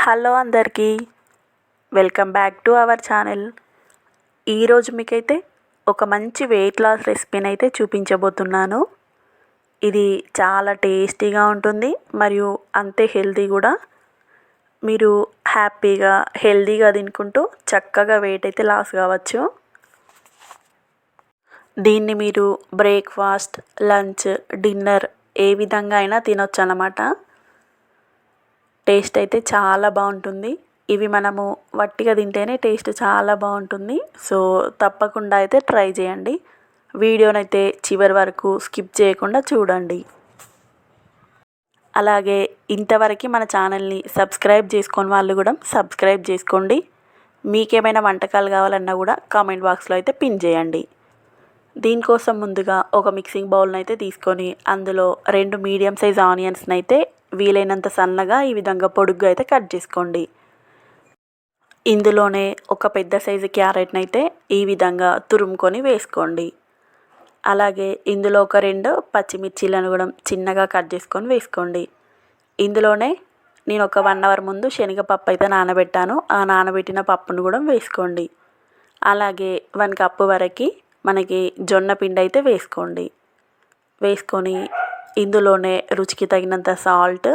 Hello అందరికీ, welcome back to our channel. ఈరోజు మీకైతే ఒక మంచి వెయిట్ లాస్ రెసిపీని అయితే చూపించబోతున్నాను. ఇది చాలా టేస్టీగా ఉంటుంది మరియు అంతే హెల్తీ కూడా. మీరు హ్యాపీగా హెల్తీగా తినుకుంటూ చక్కగా వెయిట్ అయితే లాస్ కావచ్చు. దీన్ని మీరు బ్రేక్ఫాస్ట్, లంచ్, డిన్నర్ ఏ విధంగా అయినా తినొచ్చు అన్నమాట. టేస్ట్ అయితే చాలా బాగుంటుంది. ఇవి మనము వట్టిగా తింటేనే టేస్ట్ చాలా బాగుంటుంది. సో తప్పకుండా అయితే ట్రై చేయండి. వీడియోనైతే చివరి వరకు స్కిప్ చేయకుండా చూడండి. అలాగే ఇంతవరకు మన ఛానల్ని సబ్స్క్రైబ్ చేసుకొని వాళ్ళు కూడా సబ్స్క్రైబ్ చేసుకోండి. మీకేమైనా వంటకాలు కావాలన్నా కూడా కామెంట్ బాక్స్లో అయితే పిన్ చేయండి. దీనికోసం ముందుగా ఒక మిక్సింగ్ బౌల్ని అయితే తీసుకొని అందులో 2 మీడియం సైజ్ ఆనియన్స్ని అయితే వీలైనంత సన్నగా ఈ విధంగా పొడుగ్గా అయితే కట్ చేసుకోండి. ఇందులోనే ఒక పెద్ద సైజు క్యారెట్ని అయితే ఈ విధంగా తురుముకొని వేసుకోండి. అలాగే ఇందులో ఒక 2 పచ్చిమిర్చీలను కూడా చిన్నగా కట్ చేసుకొని వేసుకోండి. ఇందులోనే నేను ఒక 1 అవర్ ముందు శనగపప్పు అయితే నానబెట్టాను. ఆ నానబెట్టిన పప్పును కూడా వేసుకోండి. అలాగే 1 కప్పు వరకు మనకి జొన్న పిండి అయితే వేసుకోండి. వేసుకొని ఇందులోనే రుచికి తగినంత సాల్ట్,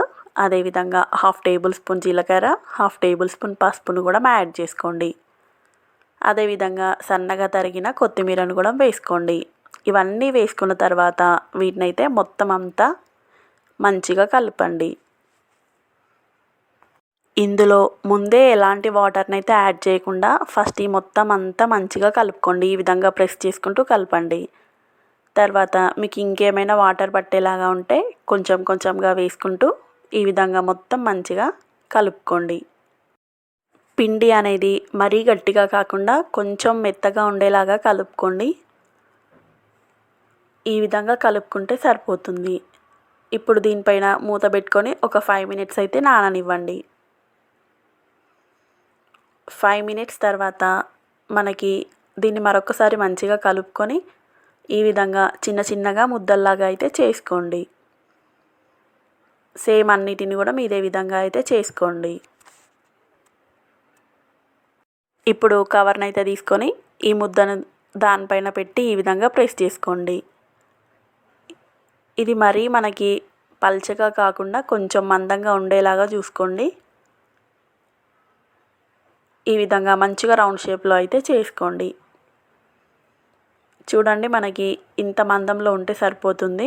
అదేవిధంగా 1/2 టేబుల్ స్పూన్ జీలకర్ర, 1/2 టేబుల్ స్పూన్ పసుపును కూడా యాడ్ చేసుకోండి. అదేవిధంగా సన్నగా తరిగిన కొత్తిమీరను కూడా వేసుకోండి. ఇవన్నీ వేసుకున్న తర్వాత వీటినైతే మొత్తం అంతా మంచిగా కలపండి. ఇందులో ముందే ఎలాంటి వాటర్ని అయితే యాడ్ చేయకుండా ఫస్ట్ ఈ మొత్తం అంతా మంచిగా కలుపుకోండి. ఈ విధంగా ప్రెస్ చేసుకుంటూ కలపండి. తర్వాత మీకు ఇంకేమైనా వాటర్ పట్టేలాగా ఉంటే కొంచెం కొంచెంగా వేసుకుంటూ ఈ విధంగా మొత్తం మంచిగా కలుపుకోండి. పిండి అనేది మరీ గట్టిగా కాకుండా కొంచెం మెత్తగా ఉండేలాగా కలుపుకోండి. ఈ విధంగా కలుపుకుంటే సరిపోతుంది. ఇప్పుడు దీనిపైన మూత పెట్టుకొని ఒక 5 మినిట్స్ అయితే నాననివ్వండి. 5 మినిట్స్ తర్వాత మనకి దీన్ని మరొకసారి మంచిగా కలుపుకొని ఈ విధంగా చిన్న చిన్నగా ముద్దల్లాగా అయితే చేసుకోండి. సేమ్ అన్నిటిని కూడా ఇదే విధంగా అయితే చేసుకోండి. ఇప్పుడు కవర్ని అయితే తీసుకొని ఈ ముద్దను దానిపైన పెట్టి ఈ విధంగా ప్రెస్ చేసుకోండి. ఇది మరీ మనకి పల్చగా కాకుండా కొంచెం మందంగా ఉండేలాగా చూసుకోండి. ఈ విధంగా మంచిగా రౌండ్ షేప్లో అయితే చేసుకోండి. చూడండి, మనకి ఇంత మందంలో ఉంటే సరిపోతుంది.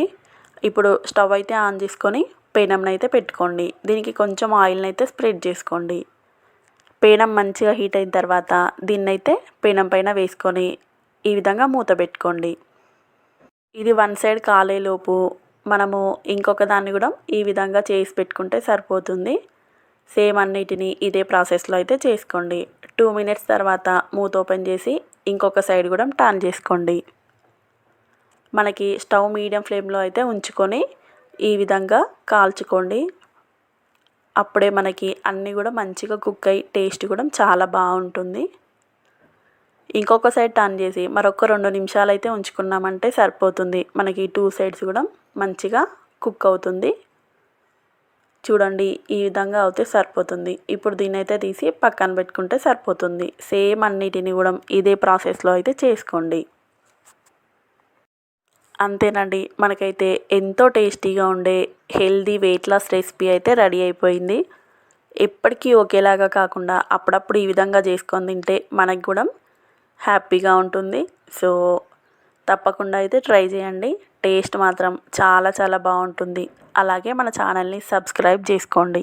ఇప్పుడు స్టవ్ అయితే ఆన్ చేసుకొని పేనంని అయితే పెట్టుకోండి. దీనికి కొంచెం ఆయిల్ని అయితే స్ప్రెడ్ చేసుకోండి. పేనం మంచిగా హీట్ అయిన తర్వాత దీన్నైతే పేనం పైన వేసుకొని ఈ విధంగా మూత పెట్టుకోండి. ఇది 1 సైడ్ కాలేలోపు మనము ఇంకొక దాన్ని కూడా ఈ విధంగా చేసి పెట్టుకుంటే సరిపోతుంది. సేమ్ అన్నిటిని ఇదే ప్రాసెస్లో అయితే చేసుకోండి. 2 మినిట్స్ తర్వాత మూత ఓపెన్ చేసి ఇంకొక సైడ్ కూడా టర్న్ చేసుకోండి. మనకి స్టవ్ మీడియం ఫ్లేమ్లో అయితే ఉంచుకొని ఈ విధంగా కాల్చుకోండి. అప్పుడే మనకి అన్నీ కూడా మంచిగా కుక్ అయ్యి టేస్ట్ కూడా చాలా బాగుంటుంది. ఇంకొక సైడ్ టర్న్ చేసి మరొక 2 నిమిషాలు అయితే ఉంచుకున్నామంటే సరిపోతుంది. మనకి 2 సైడ్స్ కూడా మంచిగా కుక్ అవుతుంది. చూడండి, ఈ విధంగా అయితే సరిపోతుంది. ఇప్పుడు దీన్ని అయితే తీసి పక్కన పెట్టుకుంటే సరిపోతుంది. సేమ్ అన్నిటిని కూడా ఇదే ప్రాసెస్లో అయితే చేసుకోండి. అంతేనండి, మనకైతే ఎంతో టేస్టీగా ఉండే హెల్దీ వెయిట్ లాస్ రెసిపీ అయితే రెడీ అయిపోయింది. ఎప్పటికీ ఒకేలాగా కాకుండా అప్పుడప్పుడు ఈ విధంగా చేసుకొని తింటే మనకు కూడా హ్యాపీగా ఉంటుంది. సో తప్పకుండా అయితే ట్రై చేయండి. టేస్ట్ మాత్రం చాలా చాలా బాగుంటుంది. అలాగే మన ఛానల్ని సబ్స్క్రైబ్ చేసుకోండి.